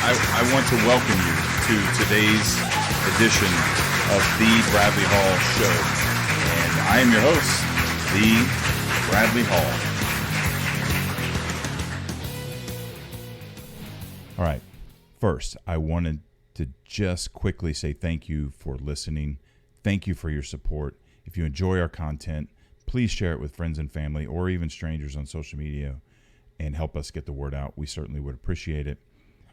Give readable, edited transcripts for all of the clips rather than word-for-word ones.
I want to welcome you to today's edition of the Bradley Hall Show. And I am your host, the Bradley Hall. All right. First, I wanted to just quickly say thank you for listening. Thank you for your support. If you enjoy our content, please share it with friends and family or even strangers on social media and help us get the word out. We certainly would appreciate it.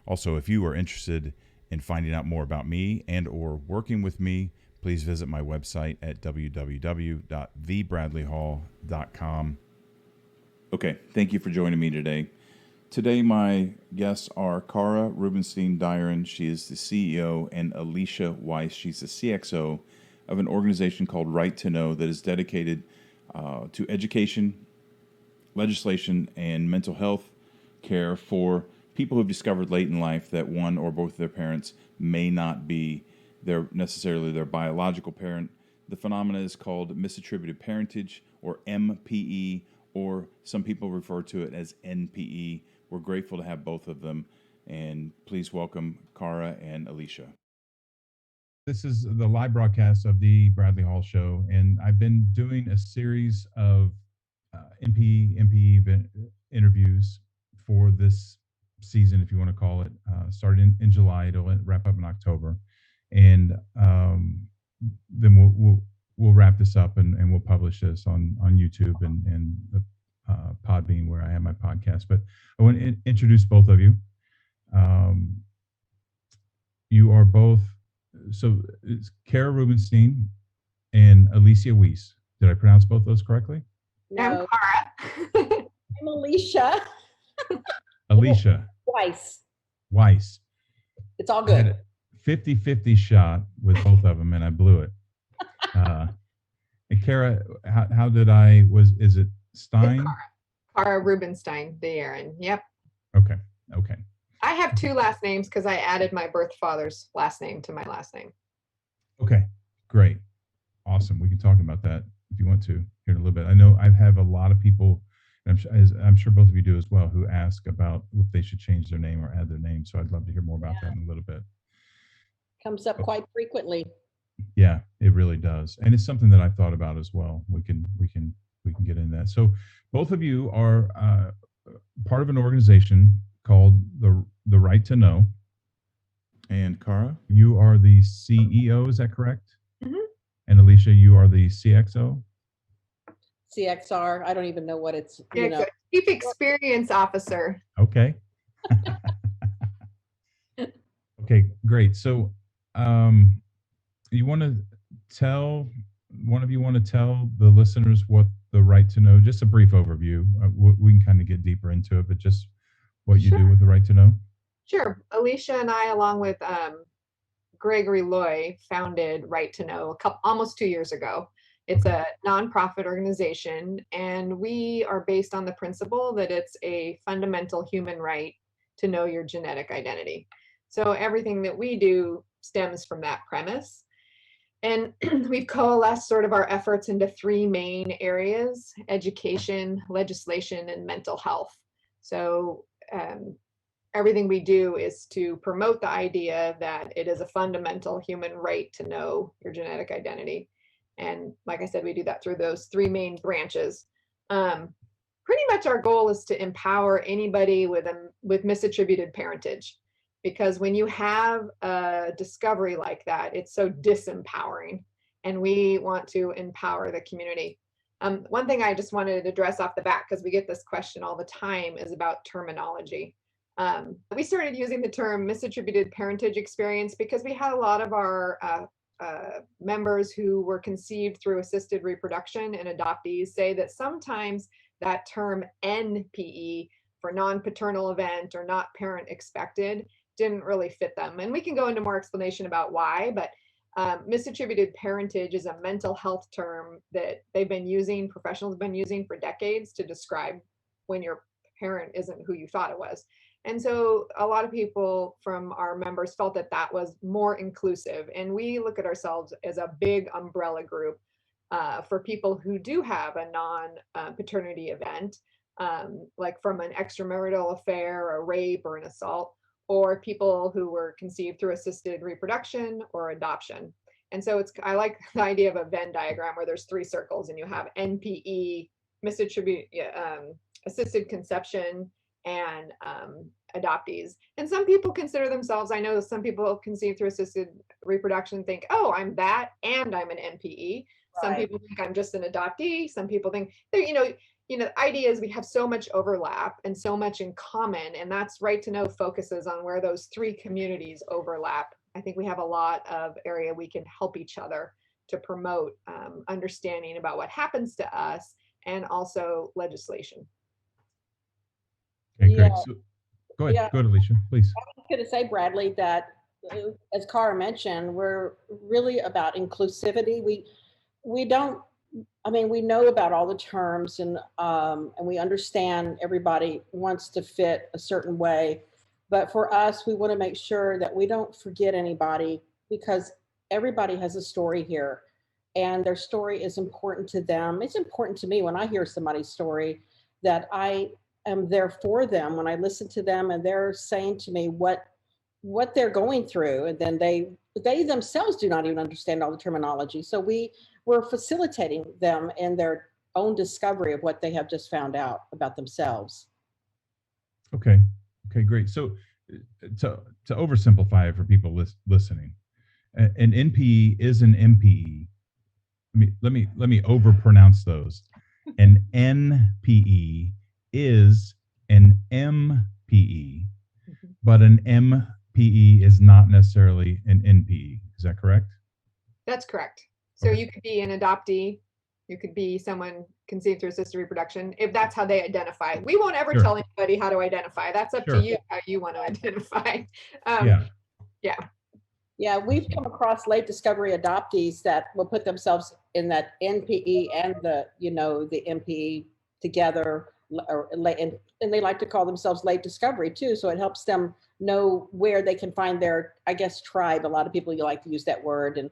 Also, if you are interested in finding out more about me and or working with me, please visit my website at www.thebradleyhall.com. Okay, thank you for joining me today. Today, my guests are Cara Rubinstein-Deyerin. She is the CEO, and Alesia Weiss. She's the CXO of an organization called Right to Know that is dedicated to education, legislation, and mental health care for people who've discovered late in life that one or both of their parents may not be necessarily their biological parent. The phenomena is called misattributed parentage, or MPE, or some people refer to it as NPE. We're grateful to have both of them, and please welcome Cara and Alesia. This is the live broadcast of the Bradley Hall Show, and I've been doing a series of NPE interviews for this season, if you want to call it. Started in July, it'll wrap up in October, and then we'll wrap this up and we'll publish this on YouTube and the Podbean, where I have my podcast. But I want to introduce both of you. You are both, so it's Cara Rubinstein and Alesia Weiss. Did I pronounce both those correctly? No. I'm Cara. I'm Alesia. Alesia. Weiss. It's all good. I had a 50-50 shot with both of them, and I blew it. And Cara, how did is it Stein? Cara Rubinstein-Deyerin. Yep. Okay. I have two last names because I added my birth father's last name to my last name. Okay, great. Awesome. We can talk about that if you want to here in a little bit. I know I have a lot of people, and I'm sure both of you do as well, who ask about if they should change their name or add their name. So I'd love to hear more about that in a little bit. Comes up quite frequently. Yeah, it really does. And it's something that I've thought about as well. We can get into that. So both of you are part of an organization called the Right to Know. And Cara, you are the CEO, is that correct? Mm-hmm. And Alesia, you are the CXO? CXR, I don't even know what it's, Chief Experience Officer. Okay. Okay, great. So one of you want to tell the listeners what the Right to Know, just a brief overview. We can kind of get deeper into it, but just what you do with the Right to Know. Sure. Alesia and I, along with Gregory Loy, founded Right to Know almost 2 years ago. It's a nonprofit organization, and we are based on the principle that it's a fundamental human right to know your genetic identity. So everything that we do stems from that premise. And we've coalesced sort of our efforts into three main areas: education, legislation, and mental health. So everything we do is to promote the idea that it is a fundamental human right to know your genetic identity. And like I said, we do that through those three main branches. Pretty much our goal is to empower anybody with misattributed parentage, because when you have a discovery like that, it's so disempowering, and we want to empower the community. One thing I just wanted to address off the bat, because we get this question all the time, is about terminology. We started using the term misattributed parentage experience because we had a lot of our members who were conceived through assisted reproduction and adoptees say that sometimes that term NPE, for non-paternal event or not parent expected, didn't really fit them. And we can go into more explanation about why, but misattributed parentage is a mental health term that professionals have been using for decades to describe when your parent isn't who you thought it was. And so a lot of people from our members felt that that was more inclusive. And we look at ourselves as a big umbrella group for people who do have a non-paternity event, like from an extramarital affair, a rape, or an assault, or people who were conceived through assisted reproduction or adoption. And so I like the idea of a Venn diagram where there's three circles and you have NPE, assisted conception, and adoptees. And some people consider themselves, I know some people conceived through assisted reproduction think, oh, I'm that and I'm an NPE. Some Right. people think I'm just an adoptee. Some people think, the idea is we have so much overlap and so much in common, and that's Right to Know focuses on where those three communities overlap. I think we have a lot of area we can help each other to promote understanding about what happens to us and also legislation. Okay, Yeah, great. So go ahead. yeah. Go ahead, Alicia, please. I was going to say, Bradley, that as Cara mentioned, we're really about inclusivity. We don't. I mean, we know about all the terms, and we understand everybody wants to fit a certain way, but for us, we want to make sure that we don't forget anybody, because everybody has a story here, and their story is important to them. It's important to me when I hear somebody's story, that I am there for them when I listen to them and they're saying to me what they're going through, and then they themselves do not even understand all the terminology. So we're facilitating them in their own discovery of what they have just found out about themselves. Okay. Okay, great. So to oversimplify it for people listening, an NPE is an MPE. Let me overpronounce those. An NPE is an MPE, but an MPE is not necessarily an NPE. Is that correct? That's correct. So Okay. you could be an adoptee, you could be someone conceived through assisted reproduction, if that's how they identify. We won't ever Sure. tell anybody how to identify. That's up Sure. to you, how you want to identify. Yeah. Yeah. Yeah, we've come across late discovery adoptees that will put themselves in that NPE and the MPE together, and they like to call themselves late discovery too. So it helps them know where they can find their, I guess, tribe. A lot of people like to use that word, and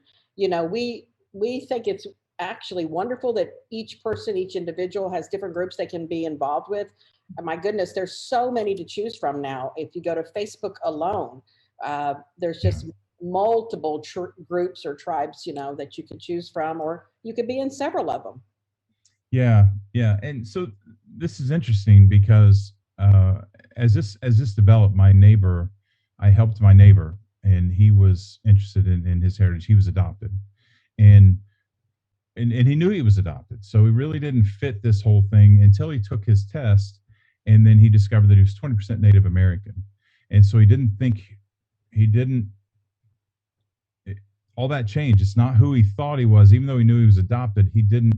we think it's actually wonderful that each person, each individual has different groups they can be involved with. And my goodness, there's so many to choose from now. If you go to Facebook alone, there's just multiple groups or tribes, that you can choose from, or you could be in several of them. Yeah, yeah. And so this is interesting because as this developed, I helped my neighbor, and he was interested in his heritage. He was adopted, and he knew he was adopted. So he really didn't fit this whole thing until he took his test, and then he discovered that he was 20% Native American, and so he didn't all that changed. It's not who he thought he was, even though he knew he was adopted. He didn't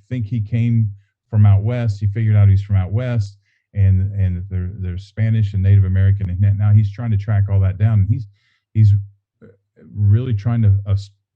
think he came from out west. He figured out he's from out west, and there's Spanish and Native American, and now he's trying to track all that down. And he's really trying to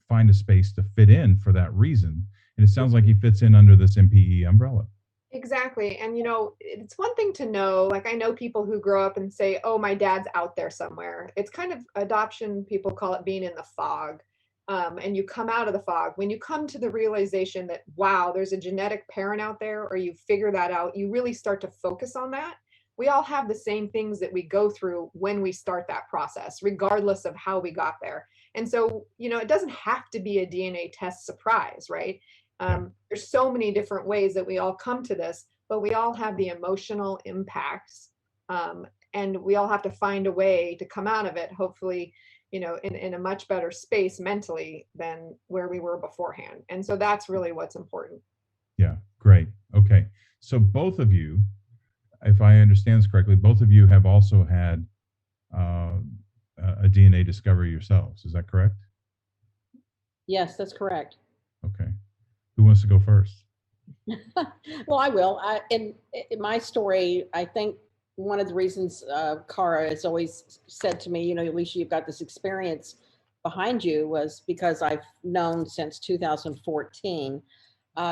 find a space to fit in for that reason. And it sounds like he fits in under this MPE umbrella. Exactly. And it's one thing to know, like I know people who grow up and say, oh, my dad's out there somewhere. It's kind of adoption, people call it being in the fog. And you come out of the fog. When you come to the realization that, wow, there's a genetic parent out there, or you figure that out, you really start to focus on that. We all have the same things that we go through when we start that process, regardless of how we got there. And so, it doesn't have to be a DNA test surprise, right? There's so many different ways that we all come to this, but we all have the emotional impacts, and we all have to find a way to come out of it, hopefully, in a much better space mentally than where we were beforehand. And so that's really what's important. Yeah, great. Okay. So both of you, if I understand this correctly, both of you have also had a DNA discovery yourselves. Is that correct? Yes, that's correct. Okay. Who wants to go first? Well, I will. In my story, I think one of the reasons Cara has always said to me, Alicia, you've got this experience behind you, was because I've known since 2014.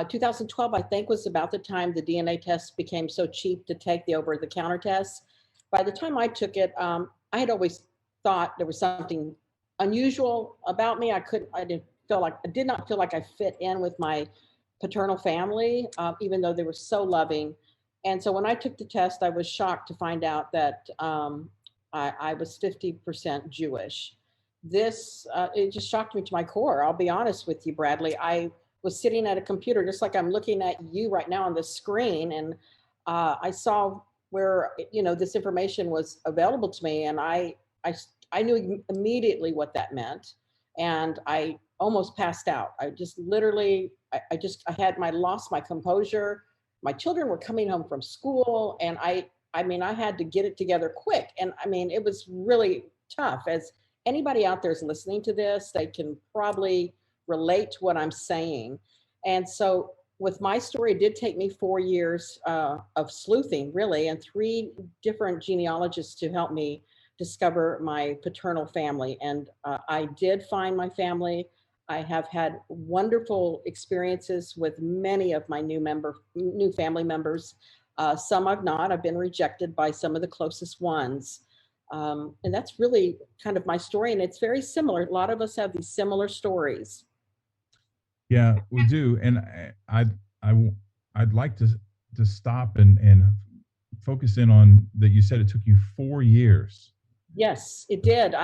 2012, I think, was about the time the DNA tests became so cheap to take, the over-the-counter tests. By the time I took it, I had always thought there was something unusual about me. I did not feel like I fit in with my paternal family, even though they were so loving. And so when I took the test, I was shocked to find out that I was 50% Jewish. This, it just shocked me to my core. I'll be honest with you, Bradley. I was sitting at a computer, just like I'm looking at you right now on the screen, and I saw where, this information was available to me, and I, I knew immediately what that meant, and I almost passed out. I just literally, I had lost my composure. My children were coming home from school, and I had to get it together quick. And I mean, it was really tough. As anybody out there is listening to this, they can probably relate to what I'm saying. And so, with my story, it did take me 4 years of sleuthing, really, and 3 different genealogists to help me discover my paternal family. And I did find my family. I have had wonderful experiences with many of my new family members. Some I've not. I've been rejected by some of the closest ones. And that's really kind of my story. And it's very similar. A lot of us have these similar stories. Yeah, we do. And I I'd like to stop and focus in on that. You said it took you 4 years. Yes, it did.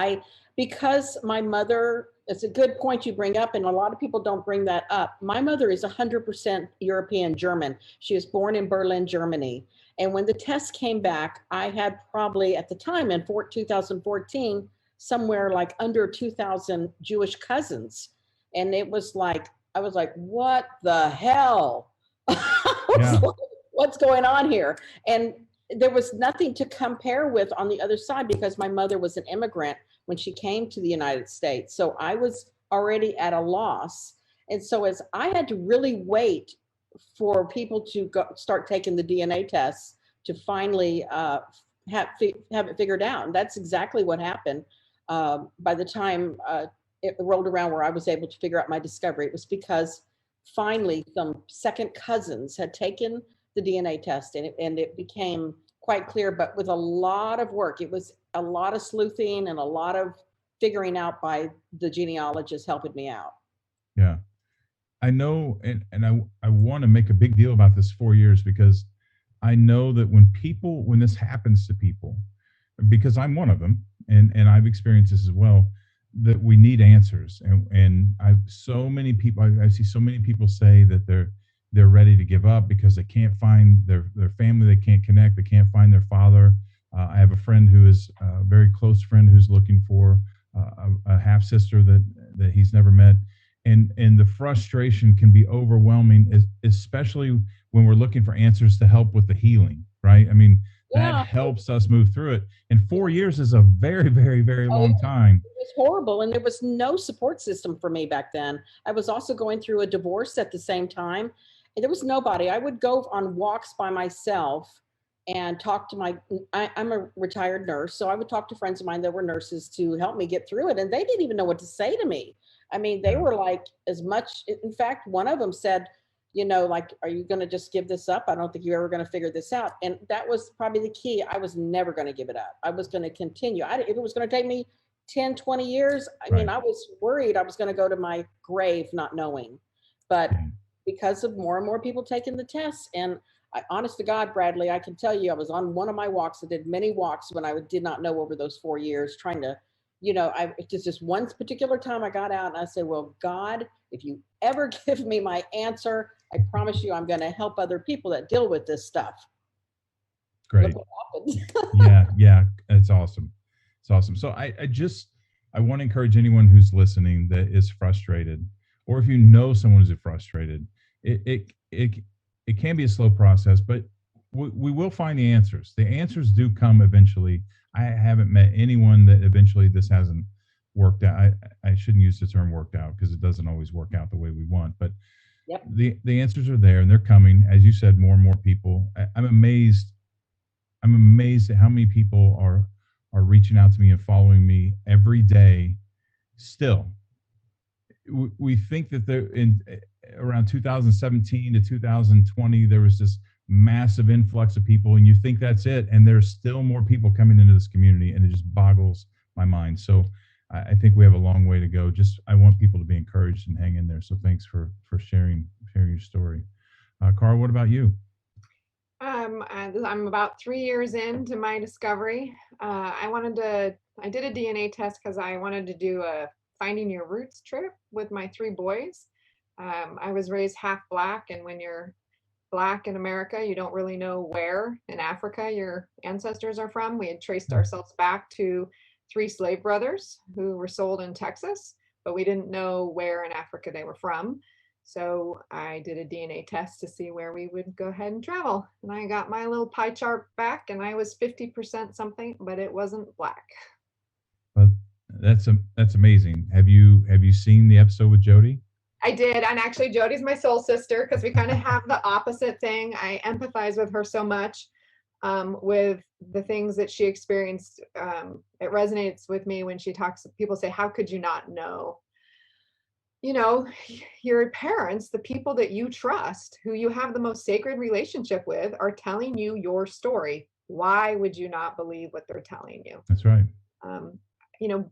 Because my mother, it's a good point you bring up, and a lot of people don't bring that up. My mother is 100% European German. She was born in Berlin, Germany. And when the test came back, I had probably at the time in 2014, somewhere like under 2,000 Jewish cousins. And it was like, I was like, what the hell? Yeah. What's going on here? And there was nothing to compare with on the other side because my mother was an immigrant when she came to the United States. So I was already at a loss. And so as I had to really wait for people to start taking the DNA tests to finally have it figured out. And that's exactly what happened. By the time it rolled around where I was able to figure out my discovery, it was because finally some second cousins had taken the DNA test, and it became quite clear, but with a lot of work. It was a lot of sleuthing and a lot of figuring out by the genealogist helping me out. Yeah. I know, and I want to make a big deal about this 4 years because I know that when this happens to people, because I'm one of them, and I've experienced this as well, that we need answers. And I see so many people say that they're ready to give up because they can't find their family, they can't connect, they can't find their father. I have a friend who is a very close friend who's looking for a half sister that he's never met. And the frustration can be overwhelming, especially when we're looking for answers to help with the healing, right? I mean, that helps us move through it. And 4 years is a very, very, very long time. It was horrible. And there was no support system for me back then. I was also going through a divorce at the same time. And there was nobody. I would go on walks by myself and talk to I'm a retired nurse. So I would talk to friends of mine that were nurses to help me get through it. And they didn't even know what to say to me. I mean, they were like, as much, in fact, one of them said, like, are you going to just give this up? I don't think you're ever going to figure this out. And that was probably the key. I was never going to give it up. I was going to continue. If it was going to take me 10, 20 years, I mean, I was worried I was going to go to my grave not knowing. But because of more and more people taking the tests, and honest to God, Bradley, I can tell you, I was on one of my walks. I did many walks when I did not know over those 4 years, trying to, it's just one particular time I got out and I said, well, God, if you ever give me my answer, I promise you I'm going to help other people that deal with this stuff. Great. Yeah. It's awesome. It's awesome. So I want to encourage anyone who's listening that is frustrated, or if you know someone who's frustrated, it can be a slow process, but we will find the answers. The answers do come eventually. I haven't met anyone that eventually this hasn't worked out. I shouldn't use the term worked out because it doesn't always work out the way we want, but the answers are there and they're coming. As you said, more and more people. I'm amazed at how many people are reaching out to me and following me every day still. We think that they're in around 2017 to 2020, there was this massive influx of people, and you think that's it, and there's still more people coming into this community, and it just boggles my mind. So I think we have a long way to go. I want people to be encouraged and hang in there. So thanks for sharing your story. Cara, what about you? I'm about 3 years into my discovery. I did a DNA test because I wanted to do a Finding Your Roots trip with my 3 boys. I was raised half Black, and when you're Black in America, you don't really know where in Africa your ancestors are from. We had traced ourselves back to 3 slave brothers who were sold in Texas, but we didn't know where in Africa they were from. So I did a DNA test to see where we would go ahead and travel. And I got my little pie chart back, and I was 50% something, but it wasn't Black. Well, that's amazing. Have you seen the episode with Jody? I did. And actually, Jody's my soul sister because we kind of have the opposite thing. I empathize with her so much with the things that she experienced. It resonates with me when she talks. People say, how could you not know? You know, your parents, the people that you trust, who you have the most sacred relationship with, are telling you your story. Why would you not believe what they're telling you? That's right. Um,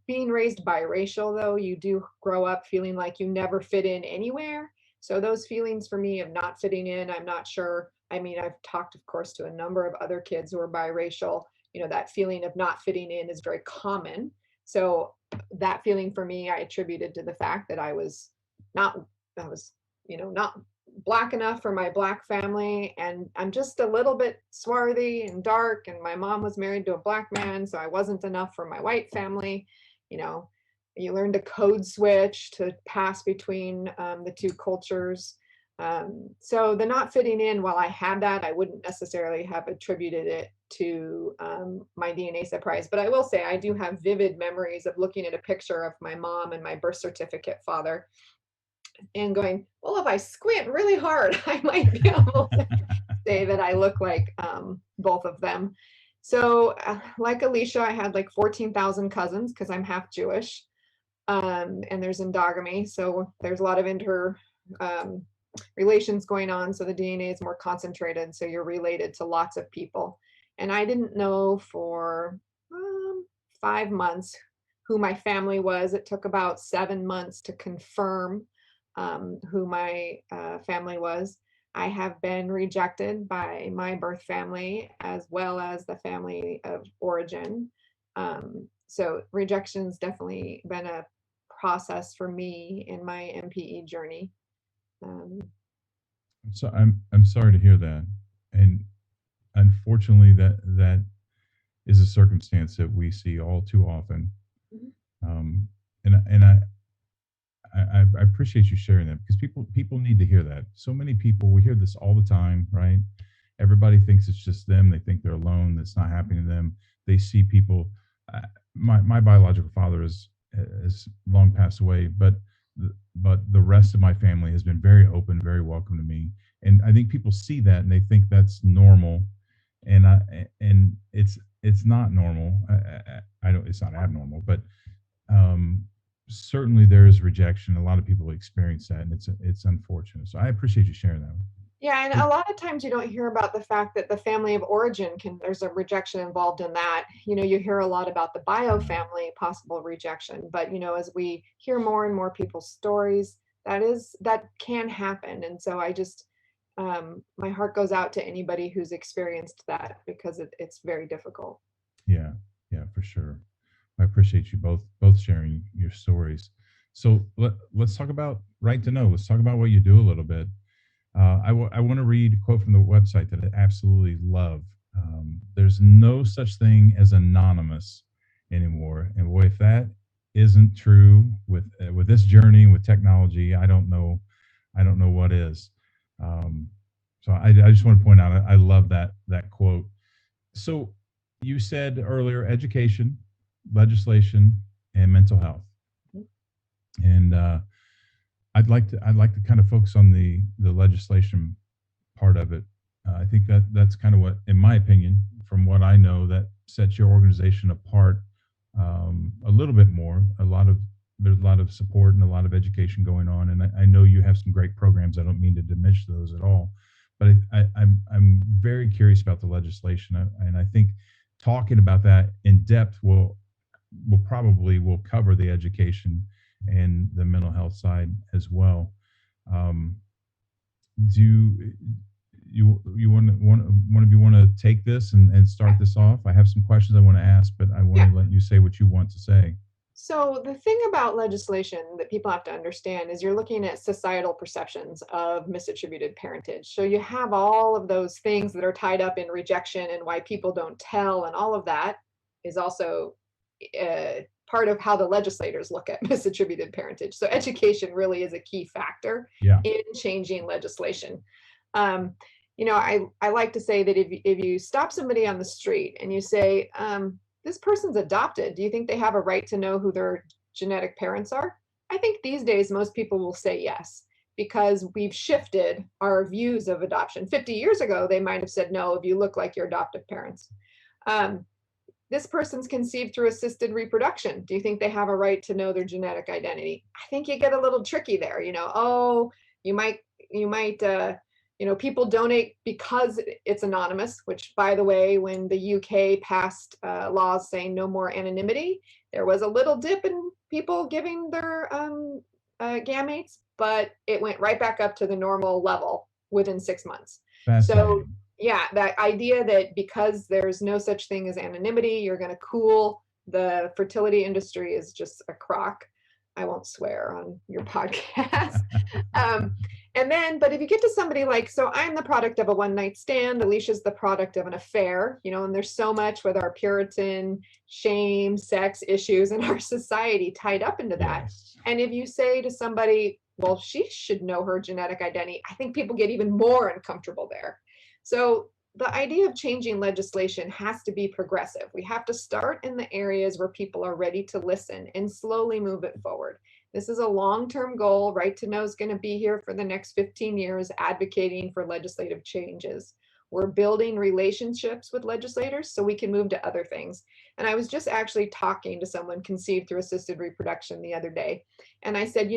Being raised biracial, though, you do grow up feeling like you never fit in anywhere. So those feelings for me of not fitting in, I'm not sure. I mean, I've talked, of course, to a number of other kids who are biracial. That feeling of not fitting in is very common. So that feeling for me, I attributed to the fact that I was not, not Black enough for my Black family, and I'm just a little bit swarthy and dark, and my mom was married to a Black man, so I wasn't enough for my white family. You learn to code switch to pass between the 2 cultures. So the not fitting in, while I had that, I wouldn't necessarily have attributed it to my DNA surprise. But I will say I do have vivid memories of looking at a picture of my mom and my birth certificate father and going, well, if I squint really hard, I might be able to say that I look like both of them. So like Alesia, I had like 14,000 cousins because I'm half Jewish, and there's endogamy. So there's a lot of relations going on. So the DNA is more concentrated. So you're related to lots of people. And I didn't know for 5 months who my family was. It took about 7 months to confirm who my family was. I have been rejected by my birth family as well as the family of origin. So rejection's definitely been a process for me in my MPE journey. So I'm sorry to hear that, and unfortunately that is a circumstance that we see all too often. And I appreciate you sharing that, because people need to hear that. So many people, we hear this all the time, right? Everybody thinks it's just them. They think they're alone. That's not happening to them. They see people. My biological father has long passed away, but the rest of my family has been very open, very welcome to me. And I think people see that and they think that's normal, and it's not normal. I don't. It's not abnormal, but certainly there is rejection. A lot of people experience that, and it's unfortunate. So I appreciate you sharing that. Yeah, and a lot of times you don't hear about the fact that the family of origin there's a rejection involved in that. You hear a lot about the bio family possible rejection, but as we hear more and more people's stories, that can happen. And so I just my heart goes out to anybody who's experienced that, because it's very difficult. Yeah, for sure. I appreciate you both sharing your stories. So let's talk about Right to Know. Let's talk about what you do a little bit. I want to read a quote from the website that I absolutely love. There's no such thing as anonymous anymore, and boy, if that isn't true with this journey with technology, I don't know what is. So I just want to point out, I love that quote. So you said earlier, education, legislation, and mental health, and I'd like to kind of focus on the legislation part of it. I think that's kind of what, in my opinion, from what I know, that sets your organization apart a little bit more. There's a lot of support and a lot of education going on, and I know you have some great programs. I don't mean to diminish those at all, but I'm very curious about the legislation, and I think talking about that in depth will cover the education and the mental health side as well. one of you want to take this and start this off? I have some questions I want to ask, but I want to let you say what you want to say. So the thing about legislation that people have to understand is you're looking at societal perceptions of misattributed parentage. So you have all of those things that are tied up in rejection and why people don't tell, and all of that is also part of how the legislators look at misattributed parentage. So education really is a key factor in changing legislation. I like to say that if you stop somebody on the street and you say, this person's adopted, do you think they have a right to know who their genetic parents are? I think these days most people will say yes, because we've shifted our views of adoption. 50 years ago, they might have said no if you look like your adoptive parents. This person's conceived through assisted reproduction. Do you think they have a right to know their genetic identity? I think you get a little tricky there. You might people donate because it's anonymous, which, by the way, when the UK passed laws saying no more anonymity, there was a little dip in people giving their gametes, but it went right back up to the normal level within 6 months. So yeah, that idea that because there's no such thing as anonymity, you're going to cool the fertility industry is just a crock. I won't swear on your podcast. But if you get to somebody like, so I'm the product of a one night stand, Alicia's the product of an affair, and there's so much with our Puritan shame, sex issues in our society tied up into that. Yes. And if you say to somebody, well, she should know her genetic identity, I think people get even more uncomfortable there. So the idea of changing legislation has to be progressive. We have to start in the areas where people are ready to listen and slowly move it forward. This is a long-term goal. Right to Know is going to be here for the next 15 years advocating for legislative changes. We're building relationships with legislators so we can move to other things. And I was just actually talking to someone conceived through assisted reproduction the other day. And I said,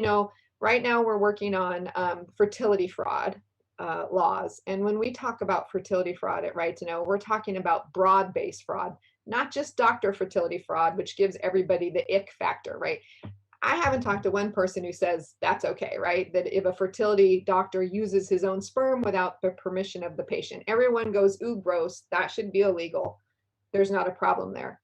right now we're working on fertility fraud laws. And when we talk about fertility fraud at Right to Know, we're talking about broad-based fraud, not just doctor fertility fraud, which gives everybody the ick factor, right? I haven't talked to one person who says that's okay, right? That if a fertility doctor uses his own sperm without the permission of the patient, everyone goes, ooh, gross, that should be illegal. There's not a problem there.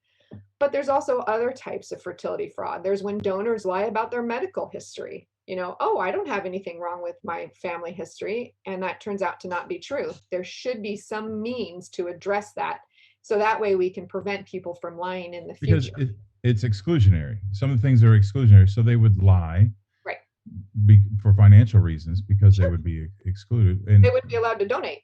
But there's also other types of fertility fraud. There's when donors lie about their medical history. Oh, I don't have anything wrong with my family history. And that turns out to not be true. There should be some means to address that. So that way we can prevent people from lying in the future. Because it's exclusionary. Some of the things are exclusionary. So they would lie for financial reasons because they would be excluded. And they wouldn't be allowed to donate.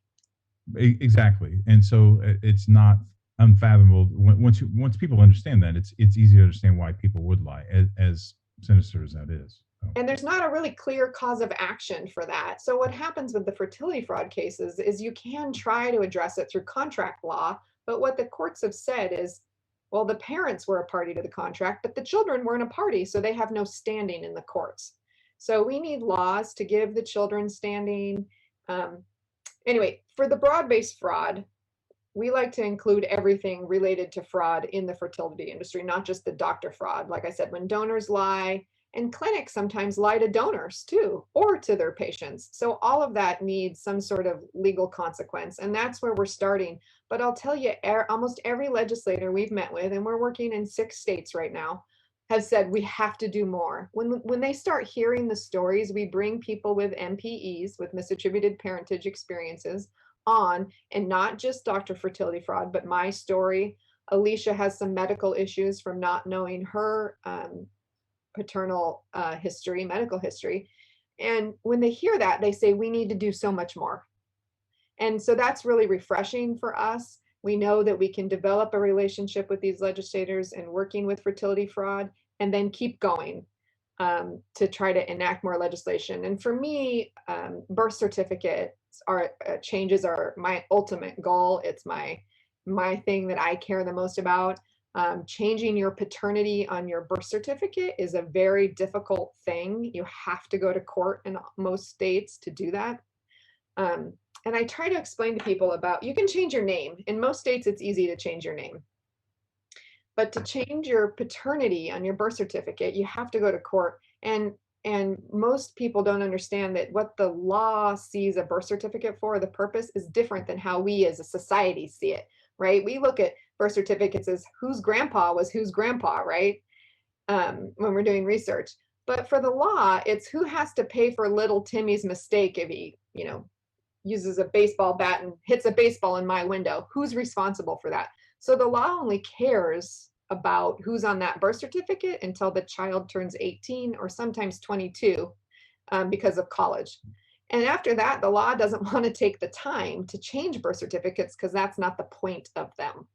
Exactly. And so it's not unfathomable. Once people understand that, it's easy to understand why people would lie, as sinister as that is. And there's not a really clear cause of action for that. So what happens with the fertility fraud cases is you can try to address it through contract law, but what the courts have said is, well, the parents were a party to the contract, but the children weren't a party, so they have no standing in the courts. So we need laws to give the children standing. Anyway, for the broad-based fraud, we like to include everything related to fraud in the fertility industry, not just the doctor fraud. Like I said, when donors lie, and clinics sometimes lie to donors too, or to their patients. So all of that needs some sort of legal consequence. And that's where we're starting. But I'll tell you, almost every legislator we've met with, and we're working in 6 states right now, has said we have to do more. When they start hearing the stories, we bring people with MPEs, with misattributed parentage experiences, on, and not just doctor fertility fraud, but my story. Alesia has some medical issues from not knowing her paternal medical history. And when they hear that, they say, we need to do so much more. And so that's really refreshing for us. We know that we can develop a relationship with these legislators and working with fertility fraud, and then keep going to try to enact more legislation. And for me, birth certificates changes are my ultimate goal. It's my thing that I care the most about. Changing your paternity on your birth certificate is a very difficult thing. You have to go to court in most states to do that. And I try to explain to people about, you can change your name. In most states, it's easy to change your name. But to change your paternity on your birth certificate, you have to go to court. And And most people don't understand that what the law sees a birth certificate for, the purpose, is different than how we as a society see it, right? We look at birth certificates as whose grandpa was whose grandpa, right? When we're doing research. But for the law, it's who has to pay for little Timmy's mistake if he, uses a baseball bat and hits a baseball in my window. Who's responsible for that? So the law only cares about who's on that birth certificate until the child turns 18 or sometimes 22 because of college. And after that, the law doesn't want to take the time to change birth certificates because that's not the point of them.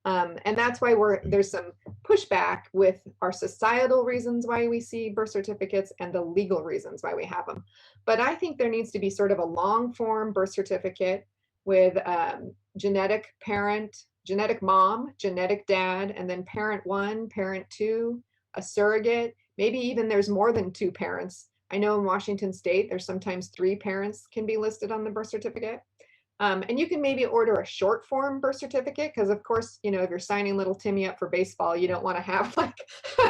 And that's why there's some pushback with our societal reasons why we see birth certificates and the legal reasons why we have them. But I think there needs to be sort of a long form birth certificate with genetic parent, genetic mom, genetic dad, and then parent 1, parent 2, a surrogate. Maybe even there's more than 2 parents. I know in Washington State, there's sometimes 3 parents can be listed on the birth certificate. And you can maybe order a short form birth certificate because, of course, if you're signing little Timmy up for baseball, you don't want to have like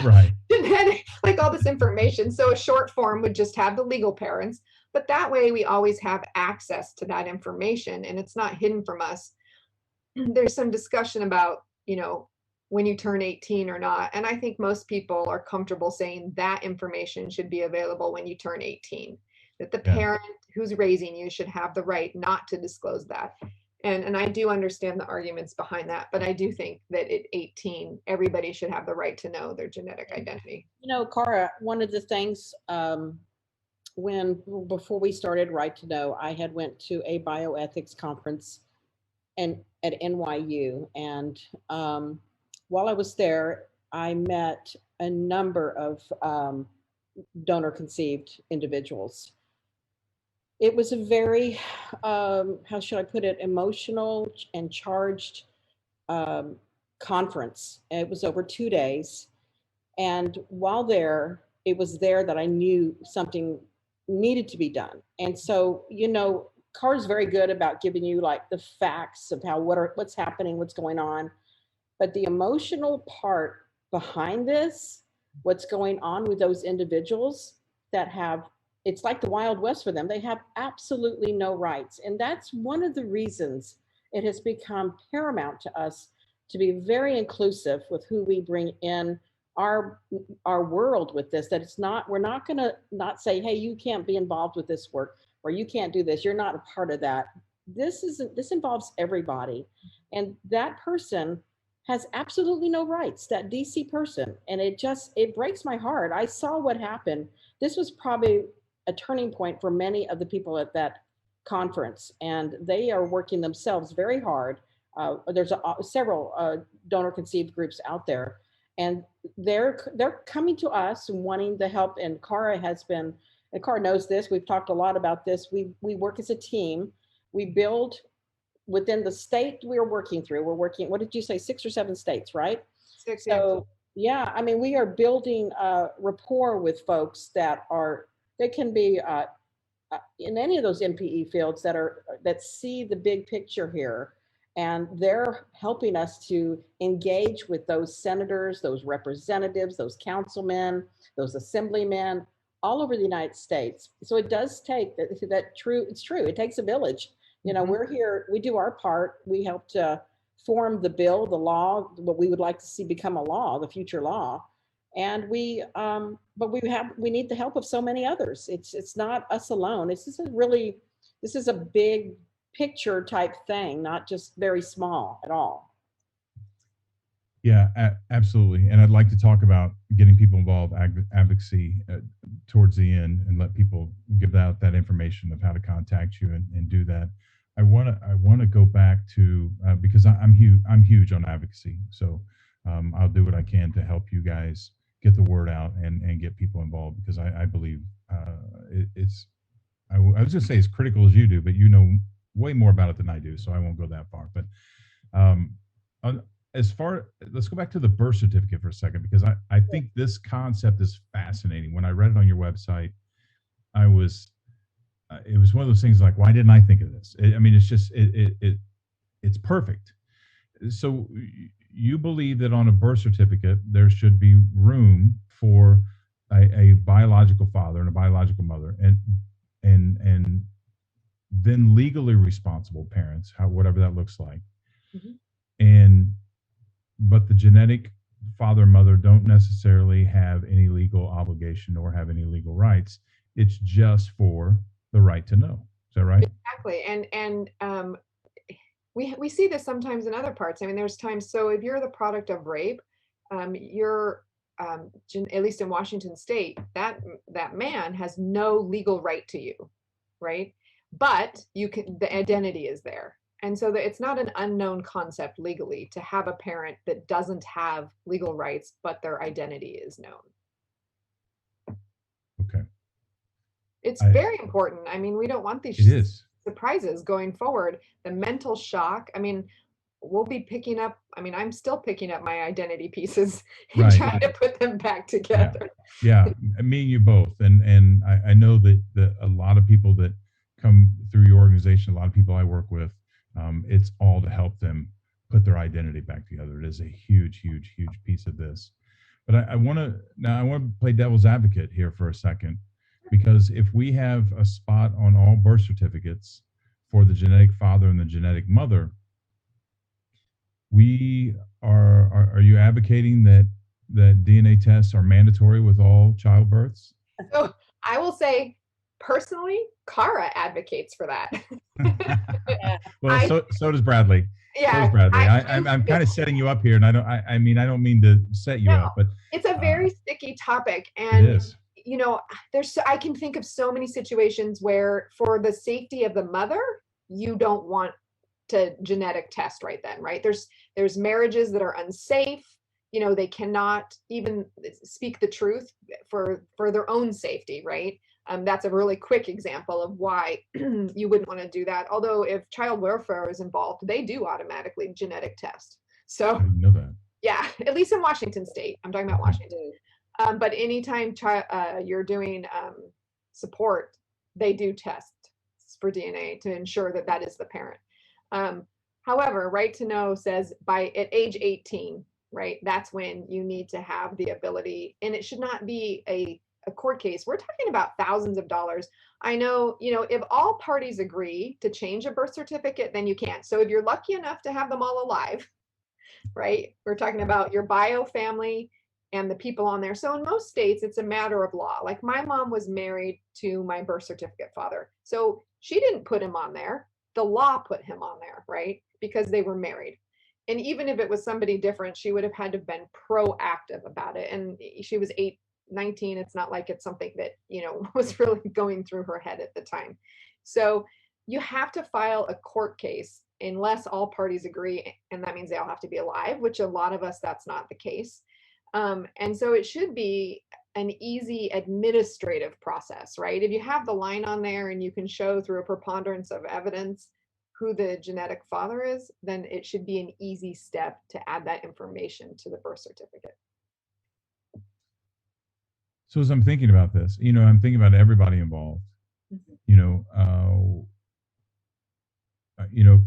Right. genetic, like all this information. So a short form would just have the legal parents, but that way we always have access to that information and it's not hidden from us. There's some discussion about, when you turn 18 or not. And I think most people are comfortable saying that information should be available when you turn 18, that the parent who's raising you should have the right not to disclose that. And I do understand the arguments behind that, but I do think that at 18, everybody should have the right to know their genetic identity. Cara, one of the things before we started Right to Know, I had went to a bioethics conference and at NYU. And while I was there, I met a number of donor conceived individuals. It was a very, how should I put it, emotional and charged conference. It was over 2 days. And while there, it was there that I knew something needed to be done. And so, Car's very good about giving you like the facts of what's happening, what's going on. But the emotional part behind this, what's going on with those individuals that it's like the Wild West for them. They have absolutely no rights. And that's one of the reasons it has become paramount to us to be very inclusive with who we bring in our world with this, that we're not going to not say, hey, you can't be involved with this work, or you can't do this. You're not a part of that. This involves everybody. And that person has absolutely no rights, that DC person. And it breaks my heart. I saw what happened. This was probably a turning point for many of the people at that conference, and they are working themselves very hard. There's several donor conceived groups out there, and they're coming to us and wanting the help. And Cara knows this. We've talked a lot about this. We work as a team. We build within the state we're working through. We're working, what did you say, 6 or 7 states, right? 6. So yeah, I mean, we are building rapport with folks they can be in any of those NPE fields that see the big picture here, and they're helping us to engage with those senators, those representatives, those councilmen, those assemblymen all over the United States. So it does take it's true. It takes a village. We're here, we do our part. We help to form the bill, the law, what we would like to see become a law, the future law. And we need the help of so many others. It's not us alone. This is a big picture type thing, not just very small at all. Yeah, absolutely. And I'd like to talk about getting people involved, advocacy towards the end, and let people give out that information of how to contact you and do that. I want to go back to because I'm huge on advocacy. So I'll do what I can to help you guys get the word out and get people involved, because I believe I was going to say as critical as you do, but you know way more about it than I do, so I won't go that far. But let's go back to the birth certificate for a second, because I think this concept is fascinating. When I read it on your website, it was one of those things like, why didn't I think of this? It's perfect. So you believe that on a birth certificate there should be room for a biological father and a biological mother, and then legally responsible parents, whatever that looks like. Mhm. And but the genetic father and mother don't necessarily have any legal obligation or have any legal rights. It's just for the right to know. Is that right? Exactly. And we see this sometimes in other parts. I mean, there's times, so if you're the product of rape, you're at least in Washington state, that man has no legal right to you, right? But you can, the identity is there. And so that it's not an unknown concept legally to have a parent that doesn't have legal rights, but their identity is known. Okay. It's very important. I mean, we don't want these It is. surprises going forward. The mental shock. I mean, we'll be picking up, I mean, I'm still picking up my identity pieces and Right. trying to put them back together. Yeah, me and you both. And I know that a lot of people that come through your organization, a lot of people I work with, it's all to help them put their identity back together. It is a huge, huge, huge piece of this. But I want to play devil's advocate here for a second, because if we have a spot on all birth certificates for the genetic father and the genetic mother, are you advocating that DNA tests are mandatory with all childbirths? So I will say, personally, Cara advocates for that. Well, so does Bradley. Yeah, so does Bradley. I'm kind of setting you up here, and I mean I don't mean to set you up, but it's a very sticky topic, and it is. You know, I can think of so many situations where, for the safety of the mother, you don't want to genetic test right then, right? There's marriages that are unsafe. You know, they cannot even speak the truth for their own safety, right? That's a really quick example of why you wouldn't want to do that. Although if child welfare is involved, they do automatically genetic test. So I didn't know that. Yeah, at least in Washington state. I'm talking about Washington. But anytime you're doing support, they do test for DNA to ensure that that is the parent. However, Right to Know says at age 18, right, that's when you need to have the ability, and it should not be a court case. We're talking about thousands of dollars. I know, if all parties agree to change a birth certificate, then you can. So if you're lucky enough to have them all alive, right, we're talking about your bio family and the people on there. So in most states, it's a matter of law. Like, my mom was married to my birth certificate father. So she didn't put him on there. The law put him on there, right? Because they were married. And even if it was somebody different, she would have had to have been proactive about it. And she was 19. It's not like it's something that, was really going through her head at the time. So you have to file a court case unless all parties agree. And that means they all have to be alive, which a lot of us, that's not the case. And so it should be an easy administrative process, right? If you have the line on there and you can show through a preponderance of evidence who the genetic father is, then it should be an easy step to add that information to the birth certificate. So as I'm thinking about this, I'm thinking about everybody involved,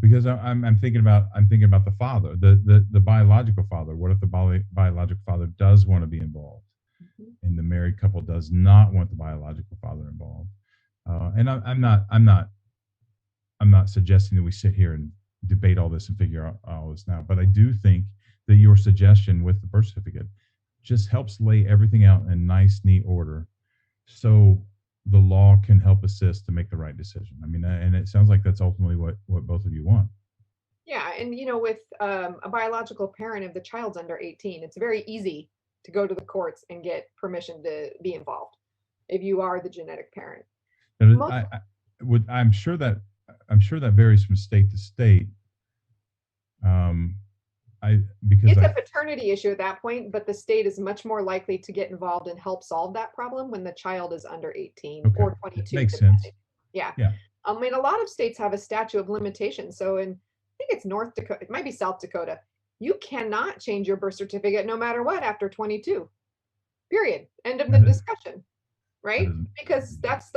because I'm thinking about the father, the biological father. What if the biological father does want to be involved, and the married couple does not want the biological father involved? And I'm not suggesting that we sit here and debate all this and figure out all this now, but I do think that your suggestion with the birth certificate just helps lay everything out in nice, neat order, so the law can help assist to make the right decision. I mean, and it sounds like that's ultimately what both of you want. Yeah, and with a biological parent, if the child's under 18, it's very easy to go to the courts and get permission to be involved if you are the genetic parent. And I'm sure that varies from state to state. Because it's a paternity issue at that point, but the state is much more likely to get involved and help solve that problem when the child is under 18 or 22. Makes sense. Yeah. I mean, a lot of states have a statute of limitations. So I think it's North Dakota, it might be South Dakota. You cannot change your birth certificate no matter what after 22. Period. End of the discussion. Right? Because that's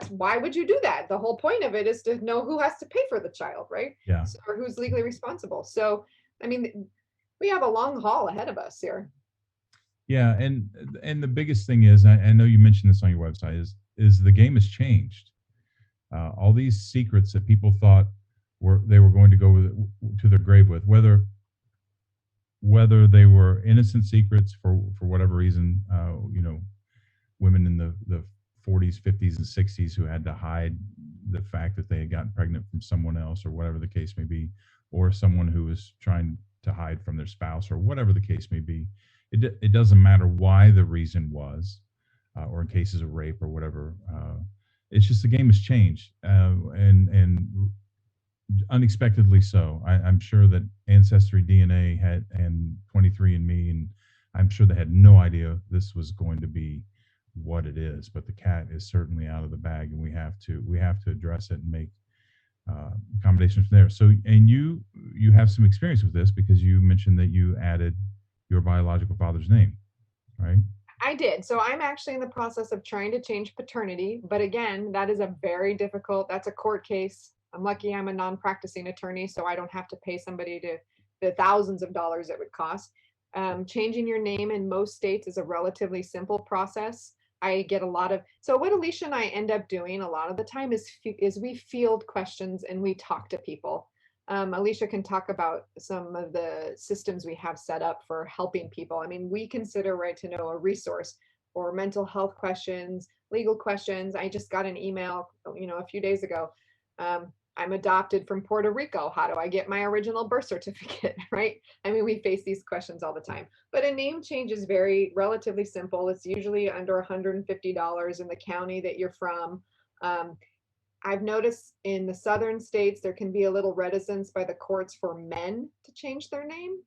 why would you do that? The whole point of it is to know who has to pay for the child, right? Yeah. Or who's legally responsible. So, I mean, we have a long haul ahead of us here. Yeah, and the biggest thing is, I know you mentioned this on your website, is the game has changed. All these secrets that people thought they were going to go to their grave with, whether they were innocent secrets for whatever reason, women in the 40s, 50s, and 60s who had to hide the fact that they had gotten pregnant from someone else, or whatever the case may be, or someone who was trying to hide from their spouse, or whatever the case may be. It doesn't matter why the reason was, or in cases of rape or whatever. It's just the game has changed, and unexpectedly so. I'm sure that Ancestry DNA and 23andMe, and I'm sure they had no idea this was going to be what it is. But the cat is certainly out of the bag, and we have to address it and make accommodations from there. So, and you have some experience with this because you mentioned that you added your biological father's name, right? I did. So I'm actually in the process of trying to change paternity. But again, that is a very difficult, that's a court case. I'm lucky I'm a non-practicing attorney, so I don't have to pay somebody to the thousands of dollars it would cost. Changing your name in most states is a relatively simple process. I get a lot of, so what Alesia and I end up doing a lot of the time is we field questions and we talk to people. Alesia can talk about some of the systems we have set up for helping people. I mean, we consider Right to Know a resource for mental health questions, legal questions. I just got an email, a few days ago. I'm adopted from Puerto Rico. How do I get my original birth certificate, right? I mean, we face these questions all the time. But a name change is relatively simple. It's usually under $150 in the county that you're from. I've noticed in the southern states, there can be a little reticence by the courts for men to change their name.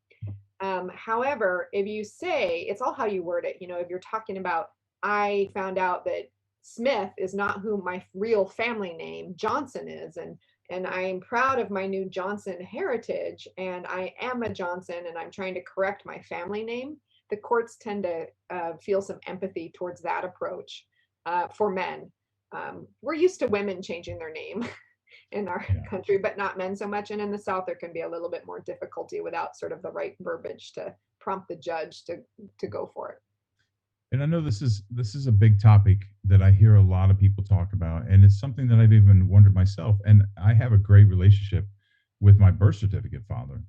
However, if you say, it's all how you word it. If you're talking about, I found out that Smith is not who my real family name, Johnson, is. And I'm proud of my new Johnson heritage. And I am a Johnson, and I'm trying to correct my family name. The courts tend to feel some empathy towards that approach for men. We're used to women changing their name in our country, but not men so much. And in the South, there can be a little bit more difficulty without sort of the right verbiage to prompt the judge to go for it. And I know this is a big topic that I hear a lot of people talk about, and it's something that I've even wondered myself. And I have a great relationship with my birth certificate father,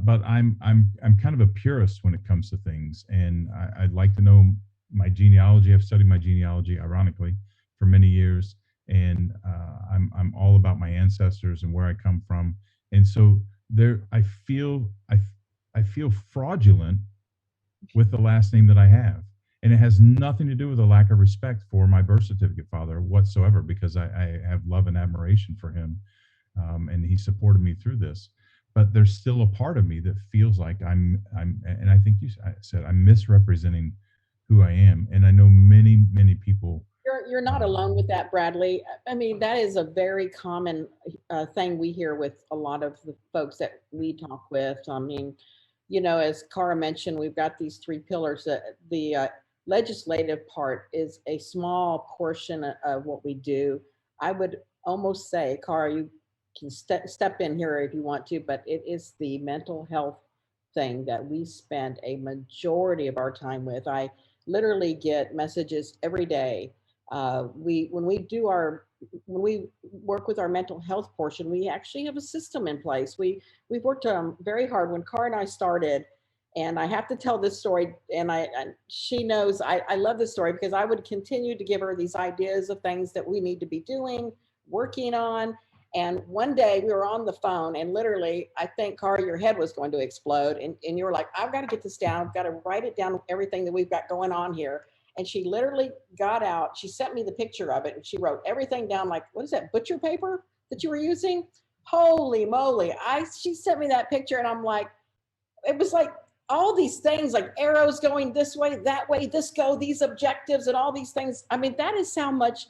but I'm kind of a purist when it comes to things, and I'd like to know my genealogy. I've studied my genealogy, ironically, for many years, and I'm all about my ancestors and where I come from. And so I feel fraudulent with the last name that I have. And it has nothing to do with a lack of respect for my birth certificate father whatsoever, because I have love and admiration for him, and he supported me through this. But there's still a part of me that feels like and I think you said I'm misrepresenting who I am, and I know many people. You're not alone with that, Bradley. I mean, that is a very common thing we hear with a lot of the folks that we talk with. I mean, as Cara mentioned, we've got these three pillars. The legislative part is a small portion of what we do. I would almost say, Cara, you can step in here if you want to, but it is the mental health thing that we spend a majority of our time with. I literally get messages every day. When we work with our mental health portion, we actually have a system in place. We've worked very hard. When Cara and I started, and I have to tell this story, and she knows I love this story because I would continue to give her these ideas of things that we need to be doing, working on. And one day we were on the phone, and literally, I think, Cara, your head was going to explode. And you were like, I've got to get this down. I've got to write it down, everything that we've got going on here. And she literally got out. She sent me the picture of it, and she wrote everything down, like, what is that, butcher paper that you were using? Holy moly. She sent me that picture, and I'm like, it was like all these things, like arrows going this way, that way, these objectives and all these things. I mean, that is how much,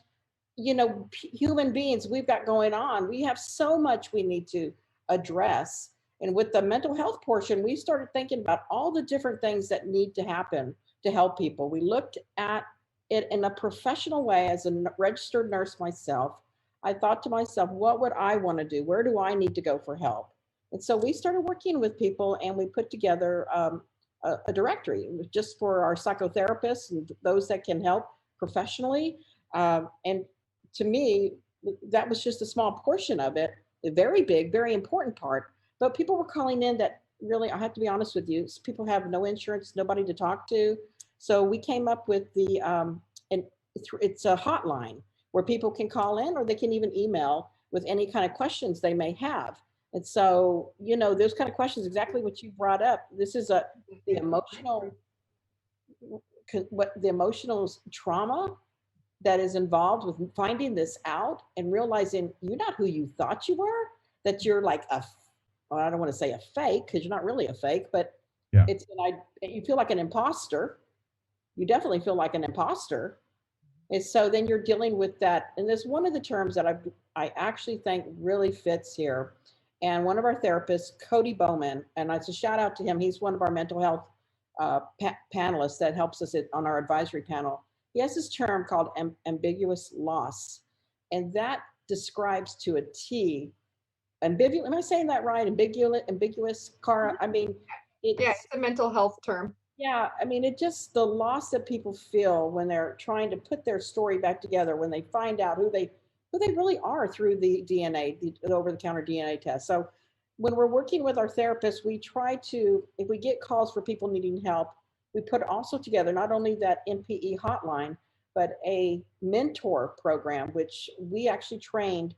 human beings we've got going on. We have so much we need to address. And with the mental health portion, we started thinking about all the different things that need to happen to help people. We looked at it in a professional way. As a registered nurse myself, I thought to myself, what would I want to do? Where do I need to go for help? And so we started working with people, and we put together a directory just for our psychotherapists and those that can help professionally. And to me, that was just a small portion of it, a very big, very important part. But people were calling in that really, I have to be honest with you, people have no insurance, nobody to talk to. So we came up with and it's a hotline where people can call in or they can even email with any kind of questions they may have. And so, those kind of questions, exactly what you brought up. This is the emotional, what the emotional trauma that is involved with finding this out and realizing you're not who you thought you were, that you're like well, I don't want to say a fake because you're not really a fake, but Yeah. You feel like an imposter. You definitely feel like an imposter. And so then you're dealing with that. And there's one of the terms that I actually think really fits here. And one of our therapists, Cody Bowman, and it's a shout out to him. He's one of our mental health panelists that helps us on our advisory panel. He has this term called ambiguous loss. And that describes to a T, ambiguous, am I saying that right? Ambiguous, Cara? I mean, it's a mental health term. Yeah, I mean, the loss that people feel when they're trying to put their story back together, when they find out who they really are through the DNA, the over-the-counter DNA test. So when we're working with our therapists, we try to, if we get calls for people needing help, we put also together not only that NPE hotline, but a mentor program, which we actually trained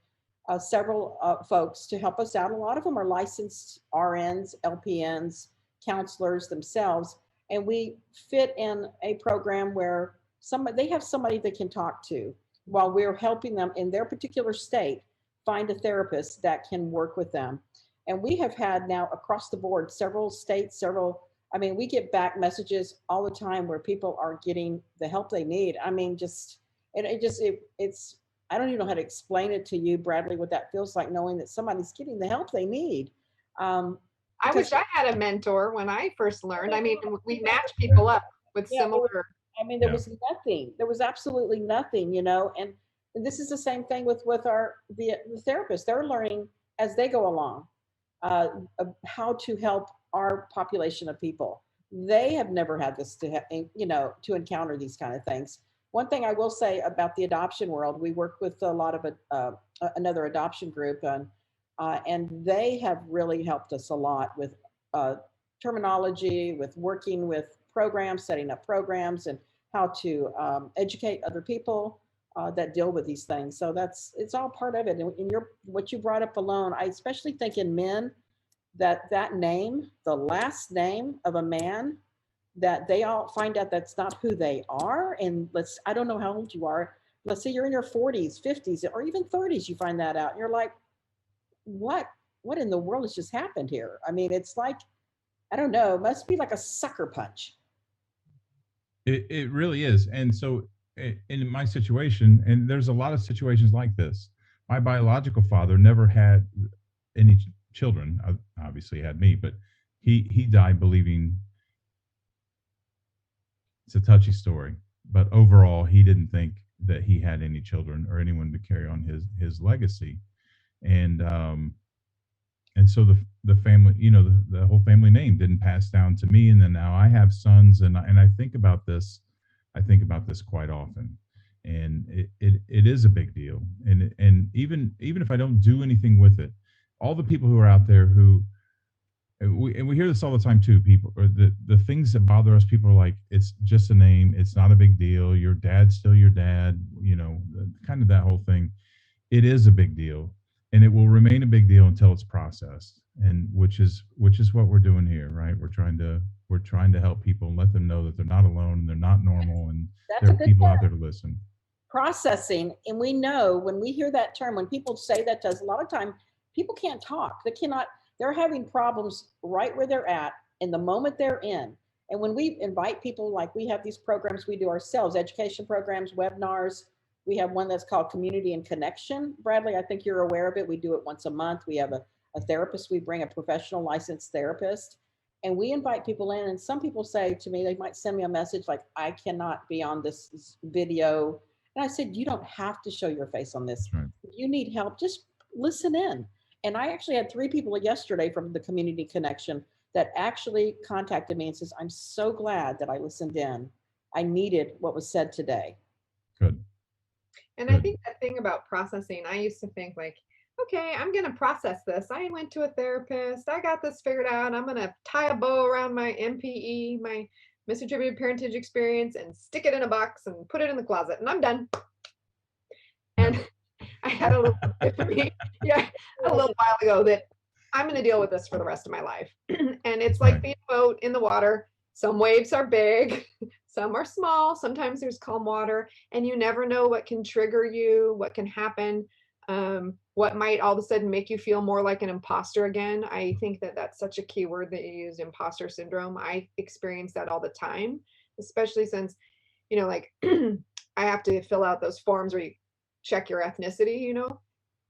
several folks to help us out. A lot of them are licensed RNs, LPNs, counselors themselves. And we fit in a program where they have somebody they can talk to while we're helping them in their particular state find a therapist that can work with them. And we have had now across the board, several states, we get back messages all the time where people are getting the help they need. I mean, it's, I don't even know how to explain it to you, Bradley, what that feels like, knowing that somebody's getting the help they need. I wish I had a mentor when I first learned. I mean, we match people up with similar. There was nothing. There was absolutely nothing, and this is the same thing with the therapists. They're learning as they go along how to help our population of people. They have never had this to encounter these kind of things. One thing I will say about the adoption world, we work with a lot of another adoption group, and they have really helped us a lot with terminology, with working with programs, setting up programs, and how to educate other people that deal with these things. So it's all part of it. And in what you brought up alone, I especially think in men that name, the last name of a man, that they all find out that's not who they are. And I don't know how old you are. Let's say you're in your 40s, 50s, or even 30s, you find that out. And you're like, what in the world has just happened here? I mean, it's like, I don't know, it must be like a sucker punch. It really is. And so in my situation, and there's a lot of situations like this, my biological father never had any children. Obviously had me, but he died believing, it's a touchy story, but overall he didn't think that he had any children or anyone to carry on his legacy. And so the family, the whole family name didn't pass down to me. And then now I have sons, and I think about this. I think about this quite often, and it is a big deal. And even if I don't do anything with it, all the people who are out there and we hear this all the time too, people, or the things that bother us, people are like, it's just a name, it's not a big deal, your dad's still your dad, kind of that whole thing. It is a big deal, and it will remain a big deal until it's processed, and which is what we're doing here, right? We're trying to help people and let them know that they're not alone and they're not normal, and there are people out there to listen. Processing, and we know when we hear that term, when people say that to us, a lot of time people can't talk. They're having problems right where they're at in the moment they're in. And when we invite people, like we have these programs we do ourselves, education programs, webinars. We have one that's called Community and Connection. Bradley, I think you're aware of it. We do it once a month. We have a therapist. We bring a professional licensed therapist, and we invite people in. And some people say to me, they might send me a message like, I cannot be on this video. And I said, you don't have to show your face on this. Right. If you need help, just listen in. And I actually had 3 people yesterday from the Community Connection that actually contacted me and says, I'm so glad that I listened in. I needed what was said today. Good. And Good. I think that thing about processing, I used to think like, okay, I'm going to process this. I went to a therapist. I got this figured out. I'm going to tie a bow around my MPE, my misattributed parentage experience, and stick it in a box and put it in the closet, and I'm done. And I had a little epiphany, yeah, a little while ago that I'm going to deal with this for the rest of my life. And it's like Right. being a boat in the water. Some waves are big, some are small. Sometimes there's calm water, and you never know what can trigger you, what can happen, what might all of a sudden make you feel more like an imposter again. I think that that's such a key word that you use, imposter syndrome. I experience that all the time, especially since, like I have to fill out those forms where you check your ethnicity.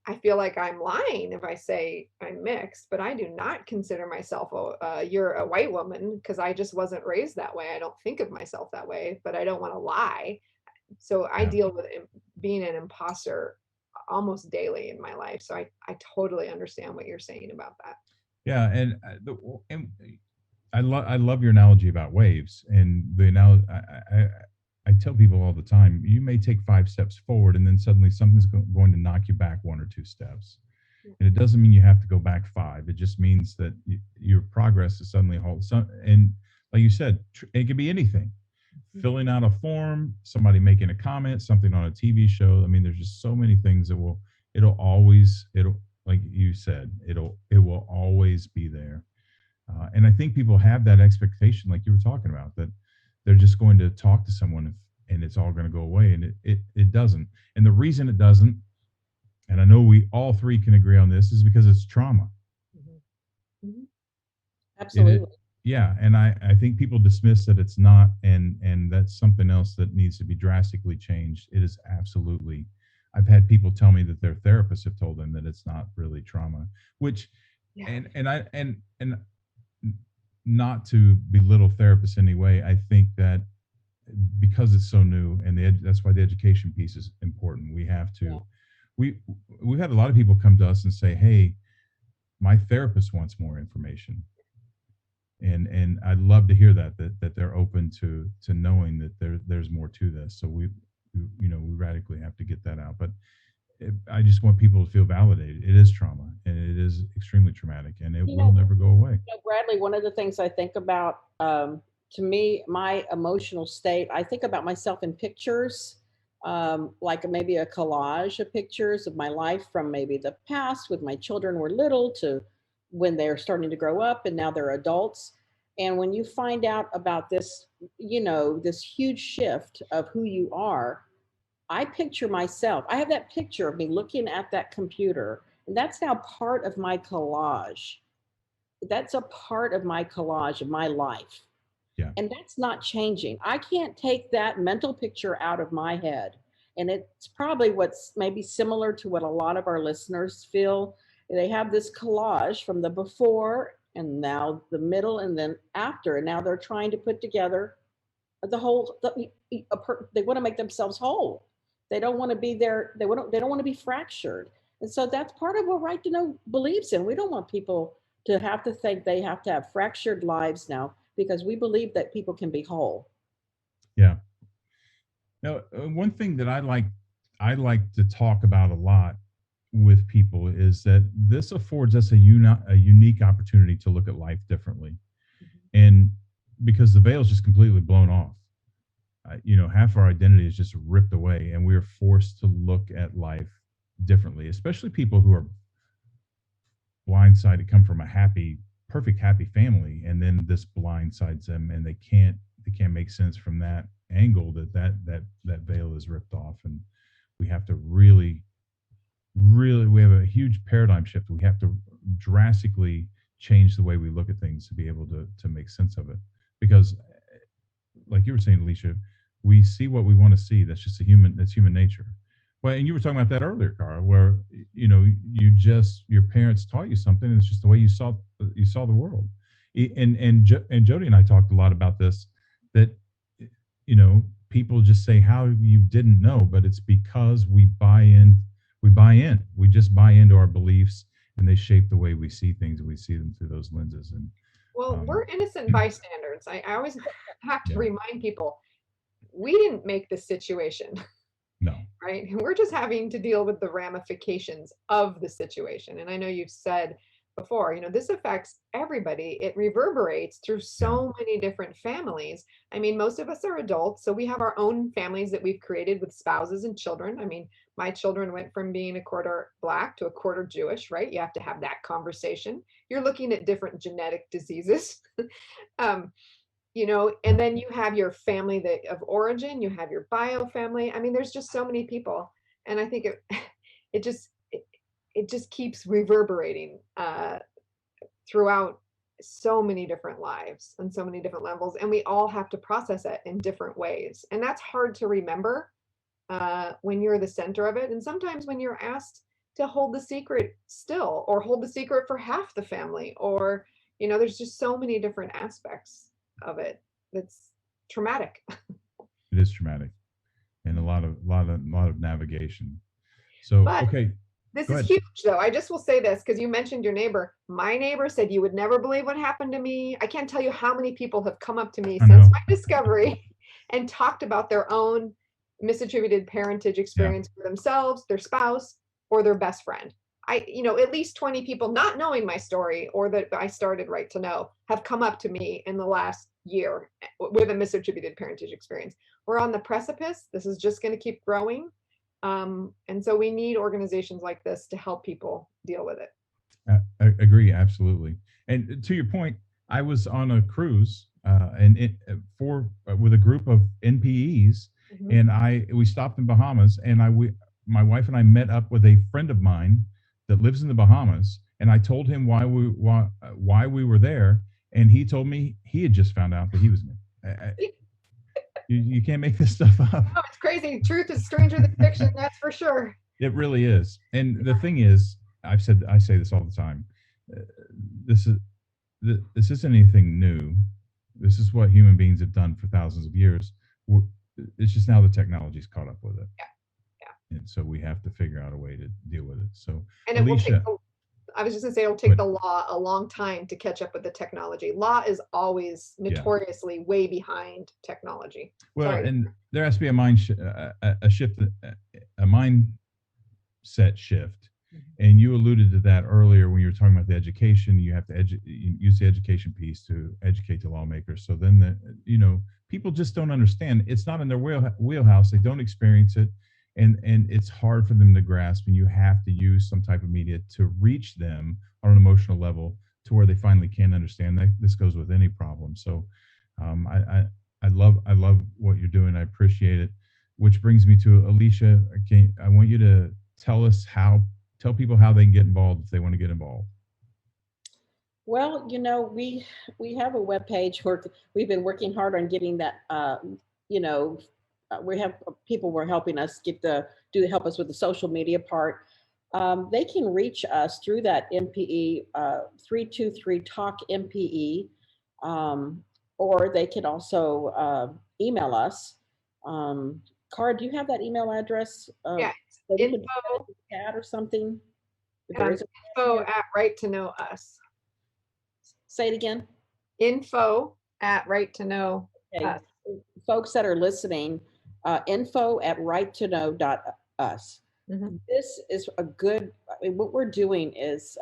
I feel like I'm lying if I say I'm mixed, but I do not consider myself you're a white woman, because I just wasn't raised that way. I don't think of myself that way, but I don't want to lie. So I Yeah. deal with being an imposter almost daily in my life. So I totally understand what you're saying about that. Yeah, and I love your analogy about waves, and the analogy I tell people all the time, you may take 5 steps forward and then suddenly something's going to knock you back 1 or 2 steps. And it doesn't mean you have to go back 5. It just means that your progress is suddenly halted. And like you said, it could be anything. Filling out a form, somebody making a comment, something on a TV show. I mean, there's just so many things that it'll like you said, it will always be there. And I think people have that expectation, like you were talking about, that they're just going to talk to someone and it's all going to go away, and it doesn't. And the reason it doesn't, and I know we all 3 can agree on this, is because it's trauma. Absolutely. Yeah, and I think people dismiss that it's not, and that's something else that needs to be drastically changed. It is absolutely. I've had people tell me that their therapists have told them that it's not really trauma, which, Yeah. and not to belittle therapists anyway, I think that because it's so new, and that's why the education piece is important. We have to, we've had a lot of people come to us and say, hey, my therapist wants more information. And I'd love to hear that they're open to knowing that there's more to this. So we radically have to get that out. But I just want people to feel validated. It is trauma, and it is extremely traumatic, and it will never go away. Bradley, one of the things I think about, to me, my emotional state, I think about myself in pictures, like maybe a collage of pictures of my life from maybe the past with my children were little to when they're starting to grow up and now they're adults. And when you find out about this, this huge shift of who you are, I picture myself. I have that picture of me looking at that computer, and that's now part of my collage. That's a part of my collage of my life. Yeah. And that's not changing. I can't take that mental picture out of my head. And it's probably what's maybe similar to what a lot of our listeners feel. They have this collage from the before and now the middle and then after. And now they're trying to put together the whole, they want to make themselves whole. They don't want to be there. They don't want to be fractured. And so that's part of what Right to Know believes in. We don't want people to have to think they have to have fractured lives now, because we believe that people can be whole. Yeah. Now, one thing that I like to talk about a lot with people is that this affords us a unique opportunity to look at life differently. And because the veil is just completely blown off, half our identity is just ripped away, and we are forced to look at life differently, especially people who are blindsided, come from a perfect happy family, and then this blindsides them, and they can't make sense from that angle that veil is ripped off. And we have to really we have a huge paradigm shift. We have to drastically change the way we look at things to be able to make sense of it, because like you were saying, Alesia, we see what we want to see. That's human nature. Well, and you were talking about that earlier, Cara, where your parents taught you something, and it's just the way you saw the world. And Jody and I talked a lot about this, that people just say how you didn't know, but it's because we buy in. We just buy into our beliefs, and they shape the way we see things, and we see them through those lenses. And Well, we're innocent bystanders. I always have to Yeah. remind people, we didn't make this situation, No. right? We're just having to deal with the ramifications of the situation. And I know you've said before, this affects everybody. It reverberates through so many different families. I mean, most of us are adults, so we have our own families that we've created with spouses and children. I mean, my children went from being a quarter Black to a quarter Jewish, right? You have to have that conversation. You're looking at different genetic diseases. um, and then you have your family of origin, you have your bio family. I mean, there's just so many people. And I think it just, it just keeps reverberating throughout so many different lives and so many different levels. And we all have to process it in different ways. And that's hard to remember when you're the center of it. And sometimes when you're asked to hold the secret still, or hold the secret for half the family, or, there's just so many different aspects of it. That's traumatic. It is traumatic, and a lot of navigation. So, But okay, this go is ahead. huge, though. I just will say this because you mentioned your neighbor. My neighbor said you would never believe what happened to me. I can't tell you how many people have come up to me I since know. my discovery and talked about their own misattributed parentage experience for themselves, their spouse, or their best friend. At least 20 people, not knowing my story or that I started Right to Know, have come up to me in the last year with a misattributed parentage experience. We're on the precipice. This is just going to keep growing. And so we need organizations like this to help people deal with it. I agree, absolutely. And to your point, I was on a cruise with a group of NPEs, Mhm. and we stopped in Bahamas, and my wife and I met up with a friend of mine that lives in the Bahamas, and I told him why we were there, and he told me he had just found out that he was in it. You can't make this stuff up. Oh, it's crazy. Truth is stranger than fiction, that's for sure. It really is. And the thing is, I say this all the time. This isn't anything new. This is what human beings have done for thousands of years. It's just now the technology's caught up with it. Yeah. And so we have to figure out a way to deal with it. So, And Alesia, I was just going to say, it'll take the law a long time to catch up with the technology. Law is always notoriously way behind technology. Well, Sorry. and there has to be a mindset shift. And you alluded to that earlier when you were talking about the education. You have to use the education piece to educate the lawmakers. So then people just don't understand. It's not in their wheelhouse. They don't experience it, and it's hard for them to grasp. And you have to use some type of media to reach them on an emotional level to where they finally can understand. That this goes with any problem. So I love what you're doing. I appreciate it. Which brings me to Alesia. I want you to tell people how they can get involved if they want to get involved. Well, we have a webpage where we've been working hard on getting that. We have people who are helping us help us with the social media part. They can reach us through that MPE 323 Talk MPE, or they can also email us. Cara, do you have that email address? Yeah, info chat or something. Info at Right to Know Us. Say it again. Info at Right to Know Us. Folks that are listening, info at righttoknow.us. Mm-hmm. This is a good. What we're doing is,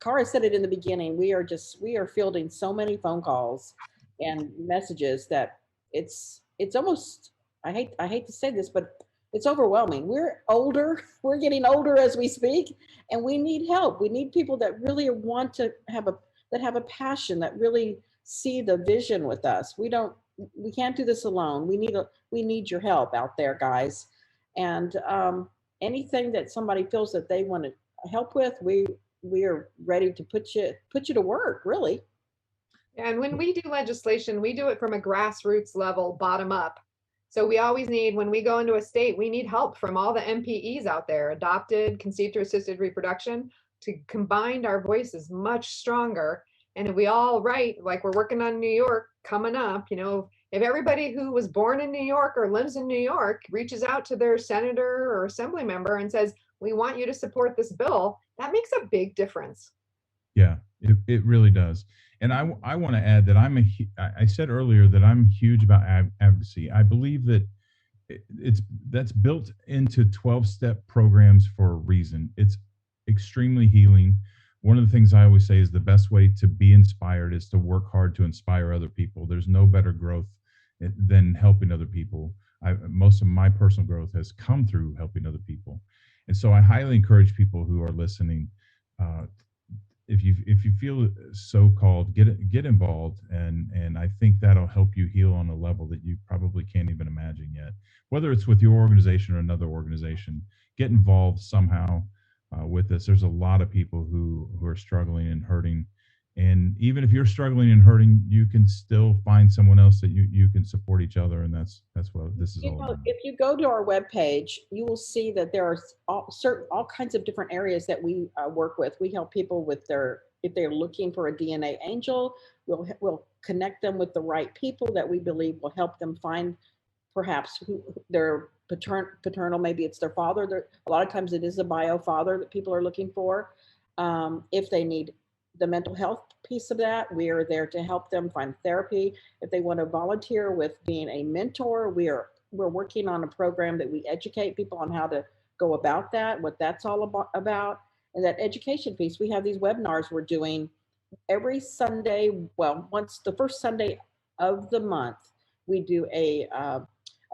Cara said it in the beginning. We are fielding so many phone calls and messages that it's almost. I hate to say this, but it's overwhelming. We're older. We're getting older as we speak, and we need help. We need people that really want to have a passion, that really see the vision with us. We can't do this alone. We need your help out there, guys. And anything that somebody feels that they want to help with, we are ready to put you to work, really. And when we do legislation, we do it from a grassroots level, bottom up. So we always need, when we go into a state, we need help from all the MPEs out there, adopted, conceived or assisted reproduction, to combine our voices much stronger. And if we all write, like we're working on New York coming up, if everybody who was born in New York or lives in New York reaches out to their senator or assembly member and says, we want you to support this bill, that makes a big difference. Yeah, it really does. And I want to add that I said earlier that I'm huge about advocacy. I believe that that's built into 12-step programs for a reason. It's extremely healing. One of the things I always say is the best way to be inspired is to work hard to inspire other people. There's no better growth than helping other people. Most of my personal growth has come through helping other people. And so I highly encourage people who are listening, if you feel so called, get involved, and I think that'll help you heal on a level that you probably can't even imagine yet. Whether it's with your organization or another organization, get involved somehow with this. There's a lot of people who are struggling and hurting, and even if you're struggling and hurting, you can still find someone else that you can support each other, and that's what this is all about. If you go to our webpage, you will see that there are all kinds of different areas that we work with. We help people with if they're looking for a DNA angel, we'll connect them with the right people that we believe will help them find perhaps who their paternal, maybe it's their father. A lot of times it is a bio father that people are looking for. If they need the mental health piece of that, we are there to help them find therapy. If they want to volunteer with being a mentor, we're working on a program that we educate people on how to go about that, what that's all about. And that education piece, we have these webinars we're doing every Sunday. Well, once the first Sunday of the month, we do a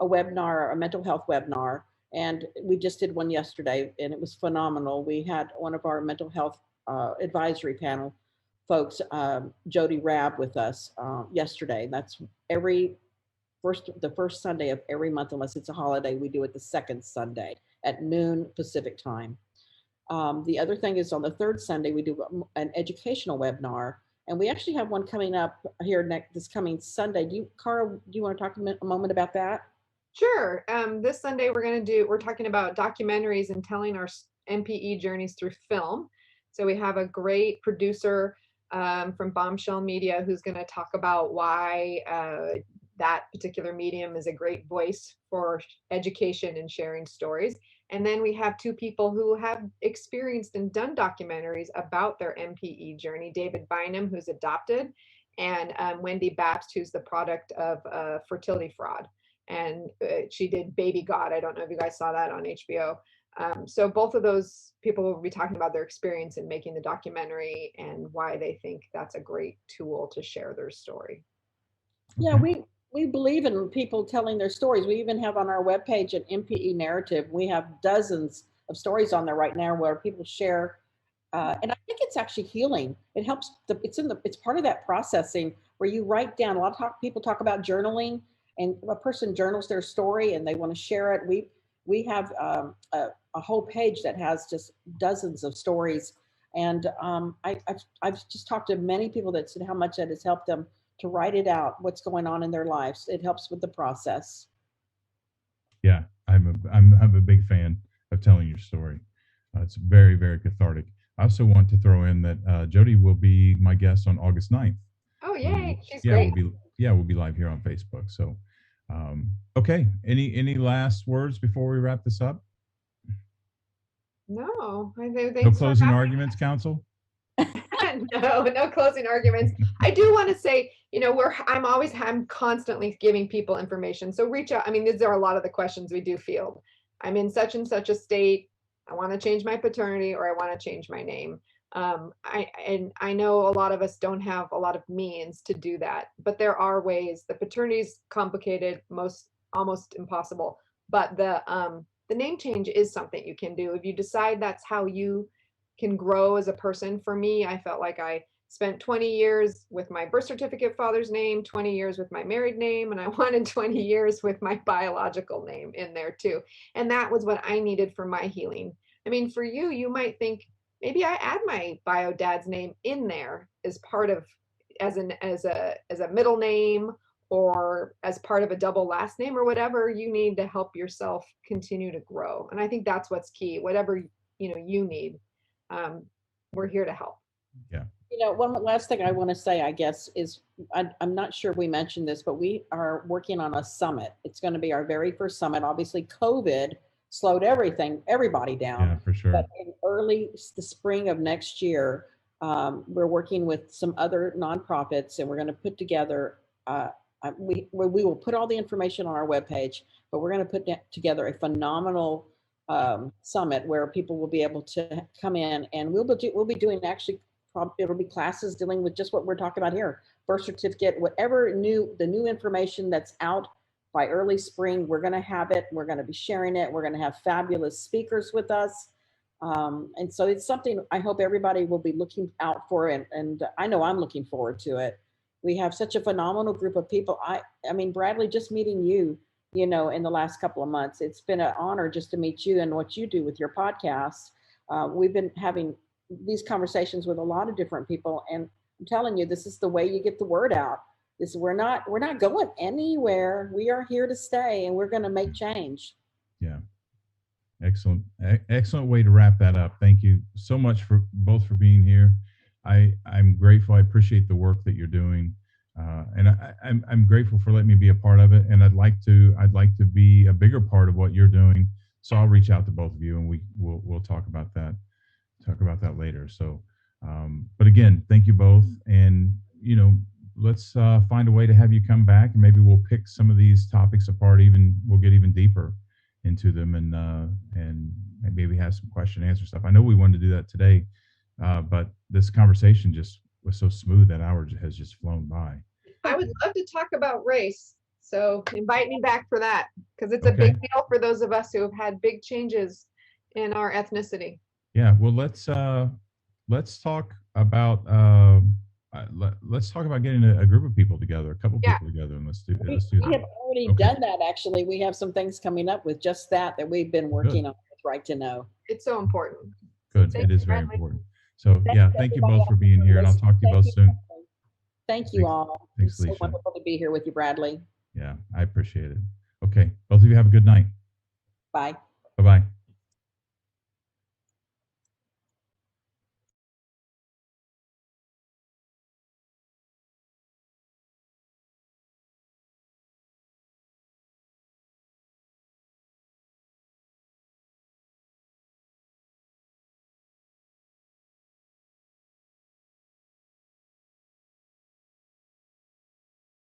webinar, a mental health webinar. And we just did one yesterday and it was phenomenal. We had one of our mental health advisory panel folks, Jody Rabb, with us yesterday. That's the first Sunday of every month, unless it's a holiday. We do it the second Sunday at noon Pacific time. The other thing is on the third Sunday, we do an educational webinar, and we actually have one coming up here this coming Sunday. Cara, do you want to talk a moment about that? Sure. This Sunday we're talking about documentaries and telling our MPE journeys through film. So we have a great producer from Bombshell Media who's going to talk about why that particular medium is a great voice for education and sharing stories. And then we have two people who have experienced and done documentaries about their MPE journey, David Bynum, who's adopted, and Wendy Babst, who's the product of fertility fraud. And she did Baby God. I don't know if you guys saw that on HBO. So both of those people will be talking about their experience in making the documentary and why they think that's a great tool to share their story. Yeah, we believe in people telling their stories. We even have on our webpage an MPE narrative. We have dozens of stories on there right now where people share, and I think it's actually healing. It helps. It's part of that processing where you write down. A lot of people talk about journaling, and a person journals their story and they want to share it. We have a whole page that has just dozens of stories, and I've just talked to many people that said how much that has helped them to write it out, what's going on in their lives. It helps with the process. Yeah, I'm a big fan of telling your story. It's very, very cathartic. I also want to throw in that Jody will be my guest on August 9th. Oh, yay. She's great. We'll be live here on Facebook. So, okay. Any last words before we wrap this up? No. No closing arguments, counsel? No closing arguments. I do want to say, I'm constantly giving people information. So reach out. I mean, these are a lot of the questions we do field. I'm in such and such a state. I want to change my paternity, or I want to change my name. I know a lot of us don't have a lot of means to do that, but there are ways. The paternity is complicated, almost impossible. But the name change is something you can do if you decide that's how you can grow as a person. For me, I felt like I spent 20 years with my birth certificate father's name, 20 years with my married name, and I wanted 20 years with my biological name in there too. And that was what I needed for my healing. I mean, for you, you might think maybe I add my bio dad's name in there as part of as a middle name, or as part of a double last name, or whatever you need to help yourself continue to grow. And I think that's what's key. Whatever you need. We're here to help. Yeah. One last thing I want to say, I guess, is I'm not sure if we mentioned this, but we are working on a summit. It's going to be our very first summit. Obviously, COVID slowed everybody down. Yeah, for sure. But in the spring of next year, We're working with some other nonprofits, and we're going to put together, we will put all the information on our webpage, but we're going to put together a phenomenal summit where people will be able to come in, and we'll be doing actually, it'll be classes dealing with just what we're talking about here, birth certificate, whatever the new information that's out by early spring, we're going to have it. We're going to be sharing it. We're going to have fabulous speakers with us. And so it's something I hope everybody will be looking out for. And I know I'm looking forward to it. We have such a phenomenal group of people. I mean, Bradley, just meeting you, in the last couple of months, it's been an honor just to meet you and what you do with your podcast. We've been having these conversations with a lot of different people. And I'm telling you, this is the way you get the word out. We're not going anywhere. We are here to stay, and we're going to make change. Yeah. Excellent. Excellent way to wrap that up. Thank you so much for being here. I'm grateful. I appreciate the work that you're doing. And I'm grateful for letting me be a part of it. And I'd like to be a bigger part of what you're doing. So I'll reach out to both of you, and we'll talk about that later. So, but again, thank you both. And, let's find a way to have you come back, and maybe we'll pick some of these topics apart. We'll get even deeper into them, and maybe have some question and answer stuff. I know we wanted to do that today, but this conversation just was so smooth. That hour has just flown by. I would love to talk about race. So invite me back for that, because it's a big deal for those of us who have had big changes in our ethnicity. Yeah. Well, let's talk about getting a group of people together, a couple people together, and let's do that. We have already done that. Actually, we have some things coming up with just that we've been working on with Right to Know. It's so important. Good. It is very important. So thank you both for being here, and I'll talk to you both soon. Thank you all. Thanks, It's so wonderful to be here with you, Bradley. Yeah, I appreciate it. Okay, both of you have a good night. Bye. Bye-bye.